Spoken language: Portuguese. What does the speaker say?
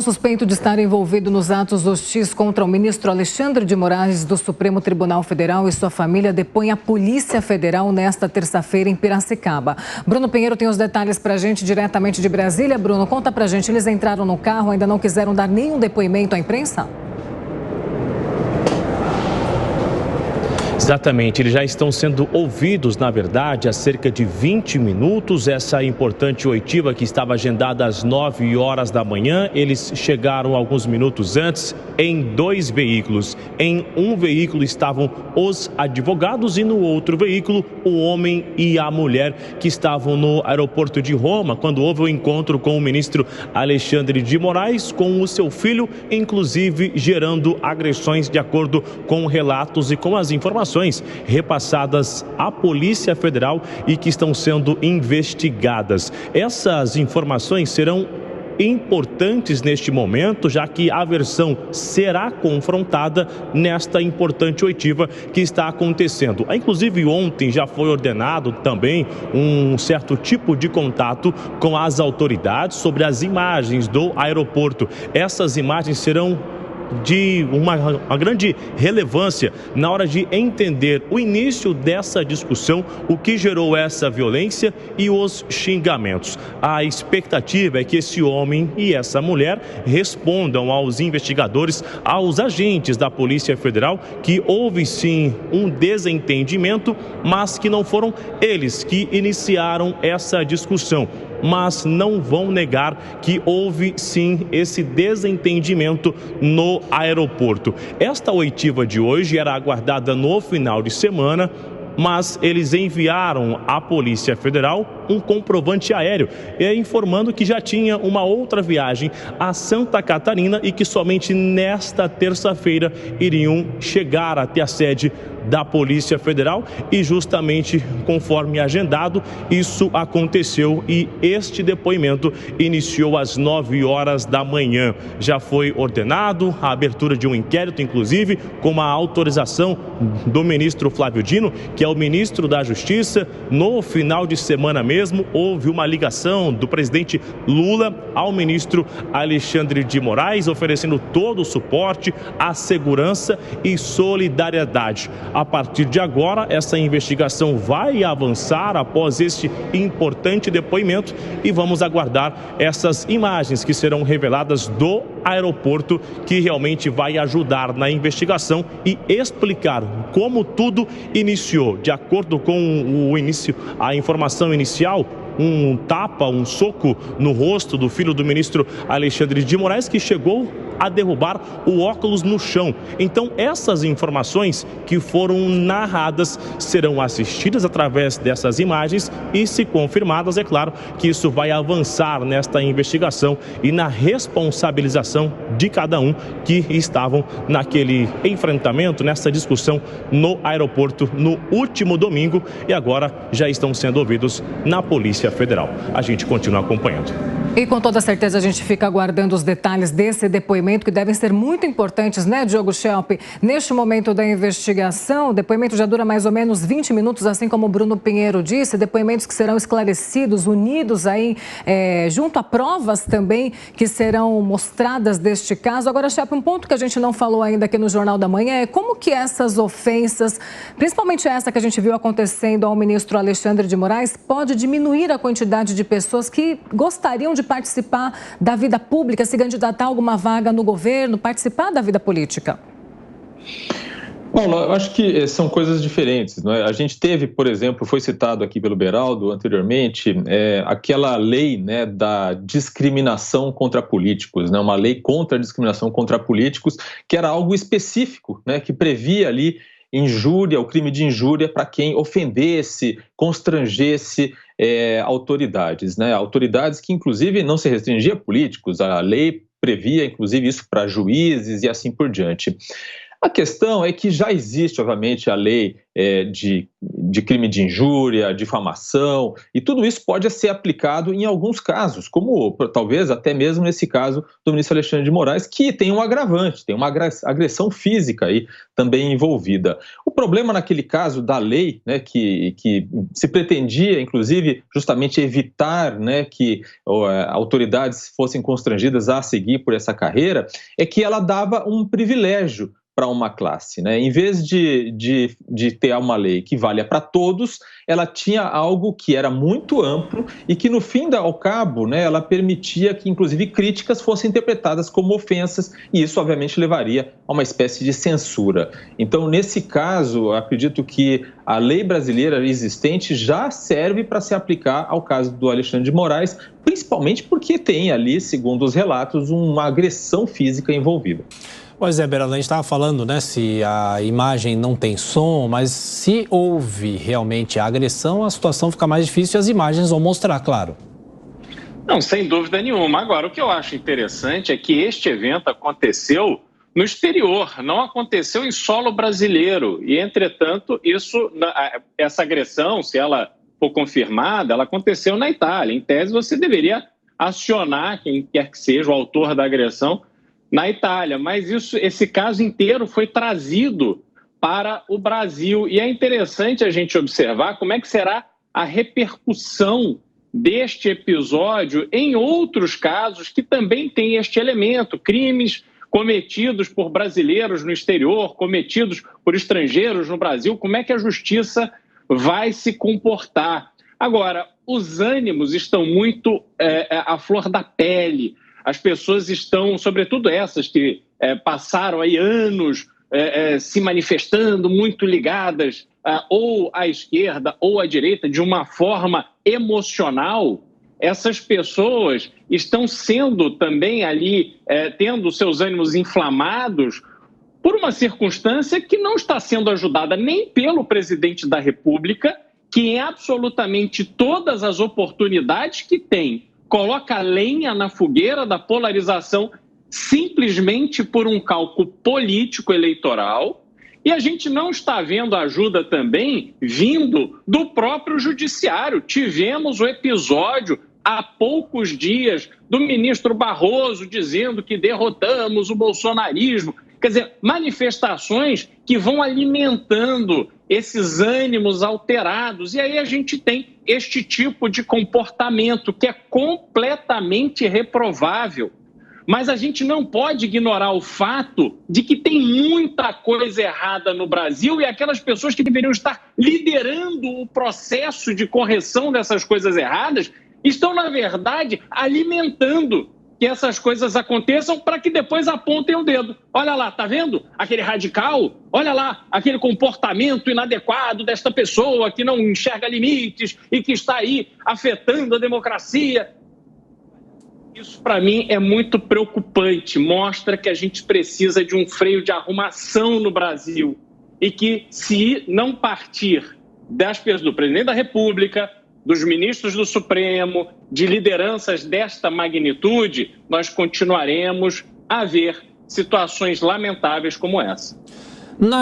Suspeito de estar envolvido nos atos hostis contra o ministro Alexandre de Moraes do Supremo Tribunal Federal e sua família depõe a Polícia Federal nesta terça-feira em Piracicaba. Bruno Pinheiro tem os detalhes pra gente diretamente de Brasília. Bruno, conta pra gente, eles entraram no carro, ainda não quiseram dar nenhum depoimento à imprensa? Exatamente, eles já estão sendo ouvidos, na verdade, há cerca de 20 minutos. Essa importante oitiva que estava agendada às 9 horas da manhã, eles chegaram alguns minutos antes em 2 veículos. Em um veículo estavam os advogados e no outro veículo o homem e a mulher que estavam no aeroporto de Roma, quando houve o encontro com o ministro Alexandre de Moraes, com o seu filho, inclusive gerando agressões de acordo com relatos e com as informações repassadas à Polícia Federal e que estão sendo investigadas. Essas informações serão importantes neste momento, já que a versão será confrontada nesta importante oitiva que está acontecendo. Inclusive, ontem já foi ordenado também um certo tipo de contato com as autoridades sobre as imagens do aeroporto. Essas imagens serão de uma grande relevância na hora de entender o início dessa discussão, o que gerou essa violência e os xingamentos. A expectativa é que esse homem e essa mulher respondam aos investigadores, aos agentes da Polícia Federal, que houve sim um desentendimento, mas que não foram eles que iniciaram essa discussão. Mas não vão negar que houve sim esse desentendimento no aeroporto. Esta oitiva de hoje era aguardada no final de semana, mas eles enviaram à Polícia Federal um comprovante aéreo, informando que já tinha uma outra viagem a Santa Catarina e que somente nesta terça-feira iriam chegar até a sede da Polícia Federal e justamente conforme agendado, isso aconteceu e este depoimento iniciou às 9 horas da manhã. Já foi ordenado a abertura de um inquérito, inclusive com a autorização do ministro Flávio Dino, que é o ministro da Justiça. No final de semana mesmo, houve uma ligação do presidente Lula ao ministro Alexandre de Moraes, oferecendo todo o suporte, a segurança e solidariedade. A partir de agora, essa investigação vai avançar após este importante depoimento e vamos aguardar essas imagens que serão reveladas do aeroporto, que realmente vai ajudar na investigação e explicar como tudo iniciou. De acordo com a informação inicial, um tapa, um soco no rosto do filho do ministro Alexandre de Moraes, que chegou a derrubar o óculos no chão. Então, essas informações que foram narradas serão assistidas através dessas imagens e, se confirmadas, é claro que isso vai avançar nesta investigação e na responsabilização de cada um que estavam naquele enfrentamento, nessa discussão no aeroporto no último domingo e agora já estão sendo ouvidos na Polícia Federal. A gente continua acompanhando. E com toda certeza a gente fica aguardando os detalhes desse depoimento, que devem ser muito importantes, né, Diogo Schelp? Neste momento da investigação, o depoimento já dura mais ou menos 20 minutos, assim como o Bruno Pinheiro disse, depoimentos que serão esclarecidos, unidos aí, junto a provas também que serão mostradas deste caso. Agora, Schelp, um ponto que a gente não falou ainda aqui no Jornal da Manhã é como que essas ofensas, principalmente essa que a gente viu acontecendo ao ministro Alexandre de Moraes, pode diminuir a quantidade de pessoas que gostariam de participar da vida pública, se candidatar a alguma vaga no governo, participar da vida política? Bom, eu acho que são coisas diferentes, não é? A gente teve, por exemplo, foi citado aqui pelo Beraldo anteriormente, aquela lei, né, da discriminação contra políticos, né, uma lei contra a discriminação contra políticos, que era algo específico, né, que previa ali injúria, o crime de injúria para quem ofendesse, constrangesse autoridades, né? Autoridades que, inclusive, não se restringia a políticos, a lei previa, inclusive, isso para juízes e assim por diante. A questão é que já existe, obviamente, a lei de crime de injúria, difamação, e tudo isso pode ser aplicado em alguns casos, como talvez até mesmo nesse caso do ministro Alexandre de Moraes, que tem um agravante, tem uma agressão física aí também envolvida. O problema naquele caso da lei, né, que se pretendia, inclusive, justamente evitar, né, que autoridades fossem constrangidas a seguir por essa carreira, é que ela dava um privilégio para uma classe, né? Em vez de ter uma lei que valha para todos, ela tinha algo que era muito amplo e que, no fim ao cabo, né, ela permitia que, inclusive, críticas fossem interpretadas como ofensas, e isso, obviamente, levaria a uma espécie de censura. Então, nesse caso, acredito que a lei brasileira existente já serve para se aplicar ao caso do Alexandre de Moraes, principalmente porque tem ali, segundo os relatos, uma agressão física envolvida. Pois é, Beraldo, a gente estava falando, né, se a imagem não tem som, mas se houve realmente a agressão, a situação fica mais difícil e as imagens vão mostrar, claro. Não, sem dúvida nenhuma. Agora, o que eu acho interessante é que este evento aconteceu no exterior, não aconteceu em solo brasileiro. E, entretanto, essa agressão, se ela for confirmada, ela aconteceu na Itália. Em tese, você deveria acionar quem quer que seja o autor da agressão na Itália, mas esse caso inteiro foi trazido para o Brasil. E é interessante a gente observar como é que será a repercussão deste episódio em outros casos que também têm este elemento, crimes cometidos por brasileiros no exterior, cometidos por estrangeiros no Brasil, como é que a justiça vai se comportar. Agora, os ânimos estão muito à flor da pele. As pessoas estão, sobretudo essas que passaram aí anos se manifestando, muito ligadas ou à esquerda ou à direita, de uma forma emocional. Essas pessoas estão sendo também ali, tendo seus ânimos inflamados por uma circunstância que não está sendo ajudada nem pelo presidente da República, que em absolutamente todas as oportunidades que tem, coloca lenha na fogueira da polarização simplesmente por um cálculo político eleitoral. E a gente não está vendo ajuda também vindo do próprio judiciário. Tivemos o episódio há poucos dias do ministro Barroso dizendo que derrotamos o bolsonarismo. Quer dizer, manifestações que vão alimentando esses ânimos alterados. E aí a gente tem este tipo de comportamento que é completamente reprovável. Mas a gente não pode ignorar o fato de que tem muita coisa errada no Brasil e aquelas pessoas que deveriam estar liderando o processo de correção dessas coisas erradas estão, na verdade, alimentando que essas coisas aconteçam para que depois apontem o dedo. Olha lá, tá vendo? Aquele radical, olha lá, aquele comportamento inadequado desta pessoa que não enxerga limites e que está aí afetando a democracia. Isso, para mim, é muito preocupante. Mostra que a gente precisa de um freio de arrumação no Brasil e que, se não partir das pessoas, do presidente da República, dos ministros do Supremo, de lideranças desta magnitude, nós continuaremos a ver situações lamentáveis como essa.